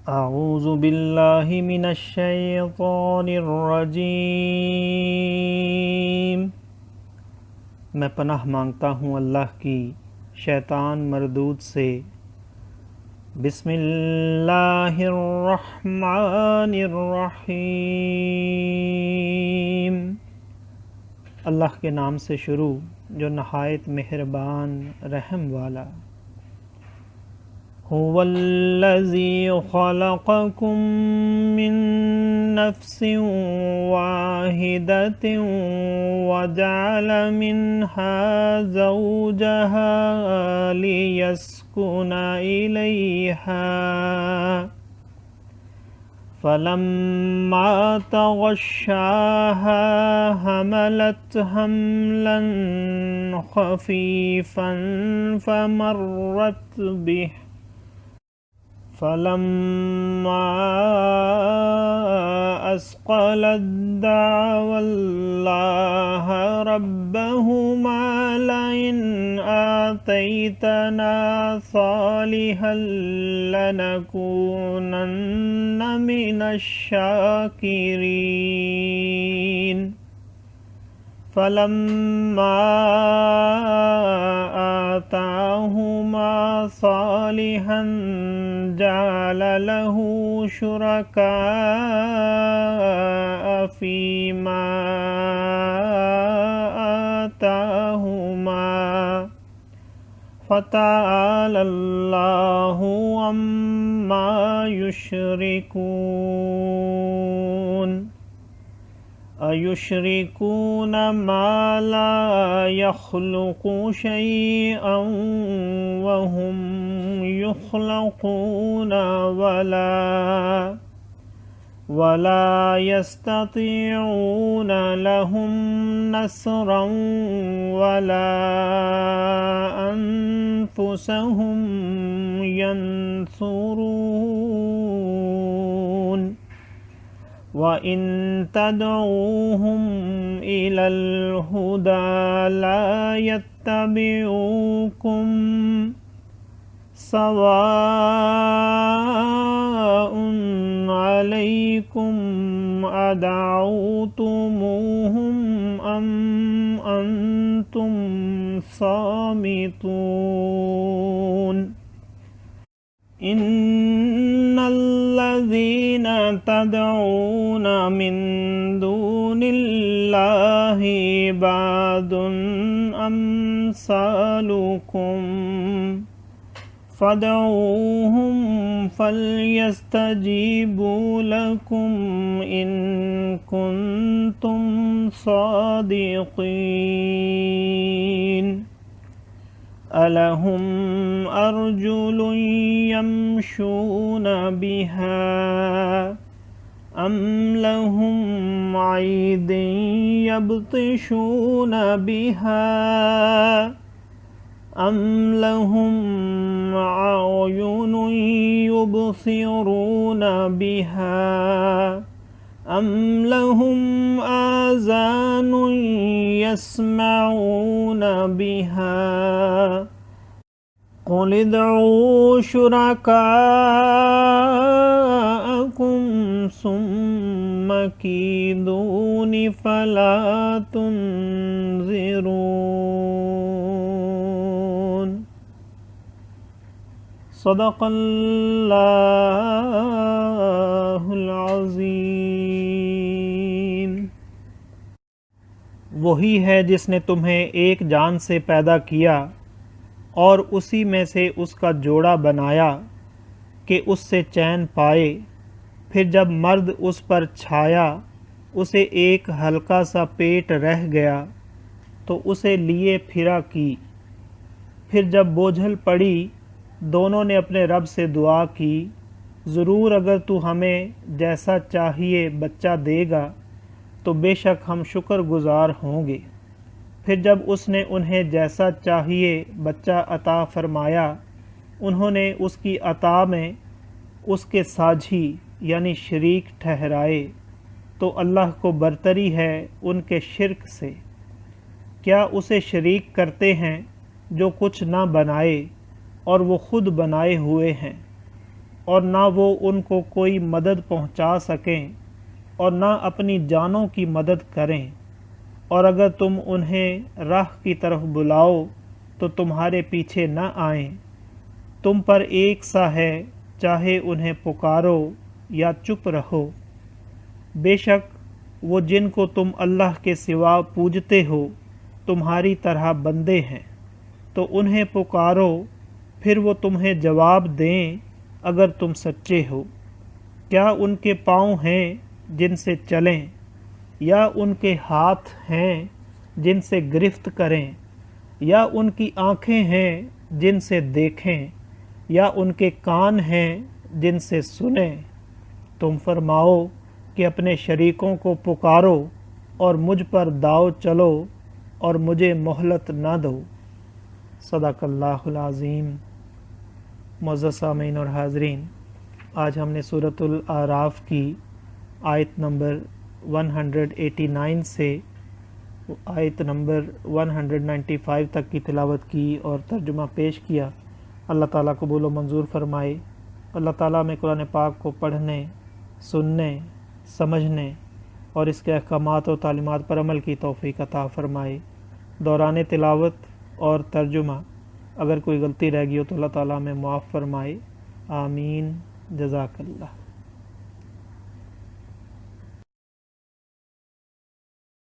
अऊज़ु बिल्लाहि मिनश शैतानिर रजीम। मैं पनाह मांगता हूँ अल्लाह की शैतान मरदूद से। बिस्मिल्लाहिर्रहमानिर्रहीम। अल्लाह के नाम से शुरू जो नहायत मेहरबान रहम वाला। हुवल्लज़ी ख़लक़कुम मिन नफ्सिन वाहिदतिन वजअल मिन्हा ज़ौजहा लियस्कुना इलैहा फ़लम्मा तग़श्शाहा हमलत हमलन ख़फ़ीफ़न फ़मर्रत बिही फ़लम्मा अस्क़लत दअवल्लाह रब्बहुमा लइन आतैतना सालिहन लनकूनन्न मिनश शाकिरीन। फ़लम्मा आताहुमा सालिहन जअल लहू शुरकाअ फ़ीमा आताहुमा फ़तआलल्लाहु अम्मा युश्रिकून। अयुश्रिकून मा ला यख़्लुक़ु शैअन वहुम युख़्लक़ून वला यस्ततीऊन लहुम नस्रन वला अनफुसहुम यंसुरून। वइन तदऊहुम इलल हुदा ला यत्तबिऊकुम सवाउन अलैकुम अदअउतुमूहुम अम अंतुम सामितून। इन्नल्लज़ीना तदऊन मिन दूनिल्लाहि इबादुन अम्सालुकुम फ़दऊहुम फ़ल्यस्तजीबू लकुम इन कुन्तुम सादिक़ीन। अलहुम अर्जुलुन यमशून बिहा अम लहुम अयदिन यब्तिशून बिहा अम लहुम अयुनुन युबसिरून बिहा अम लहुम आज़ानुन यस्मऊन बिहा। क़ुल उदऊ शुरकाअकुम सुम्म कीदूनि फला तुनज़िरून। सदक़ल्लाहुल अज़ीम। वही है जिसने तुम्हें एक जान से पैदा किया और उसी में से उसका जोड़ा बनाया कि उससे चैन पाए। फिर जब मर्द उस पर छाया उसे एक हल्का सा पेट रह गया तो उसे लिए फिरा की। फिर जब बोझल पड़ी दोनों ने अपने रब से दुआ की, ज़रूर अगर तू हमें जैसा चाहिए बच्चा देगा तो बेशक हम शुक्रगुजार होंगे। फिर जब उसने उन्हें जैसा चाहिए बच्चा अता फरमाया उन्होंने उसकी अता में उसके साझी यानी शरीक ठहराए, तो अल्लाह को बरतरी है उनके शिर्क से। क्या उसे शरीक करते हैं जो कुछ ना बनाए और वो खुद बनाए हुए हैं। اور نہ وہ ان کو کوئی مدد پہنچا سکیں اور نہ اپنی جانوں کی مدد کریں، اور اگر تم انہیں راہ کی طرف بلاؤ تو تمہارے پیچھے نہ آئیں۔ تم پر ایک سا ہے، چاہے انہیں پکارو یا چپ رہو۔ بے شک وہ جن کو تم اللہ کے سوا پوجتے ہو تمہاری طرح بندے ہیں، تو انہیں پکارو، پھر وہ تمہیں جواب دیں اگر تم سچے ہو۔ کیا ان کے پاؤں ہیں جن سے چلیں، یا ان کے ہاتھ ہیں جن سے گرفت کریں، یا ان کی آنکھیں ہیں جن سے دیکھیں، یا ان کے کان ہیں جن سے سنیں؟ تم فرماؤ کہ اپنے شریکوں کو پکارو اور مجھ پر داؤ چلو اور مجھے مہلت نہ دو۔ صدق اللہ العظیم۔ معزز سامعین اور حاضرین، آج ہم نے سورۃ الاعراف کی آیت نمبر 189 سے آیت نمبر 195 تک کی تلاوت کی اور ترجمہ پیش کیا۔ اللہ تعالیٰ قبول و منظور فرمائے۔ اللہ تعالیٰ میں قرآن پاک کو پڑھنے، سننے، سمجھنے اور اس کے احکامات اور تعلیمات پر عمل کی توفیق عطا فرمائے۔ دوران تلاوت اور ترجمہ اگر کوئی غلطی رہ گئی ہو تو اللہ تعالیٰ میں معاف فرمائے۔ آمین۔ جزاک اللہ۔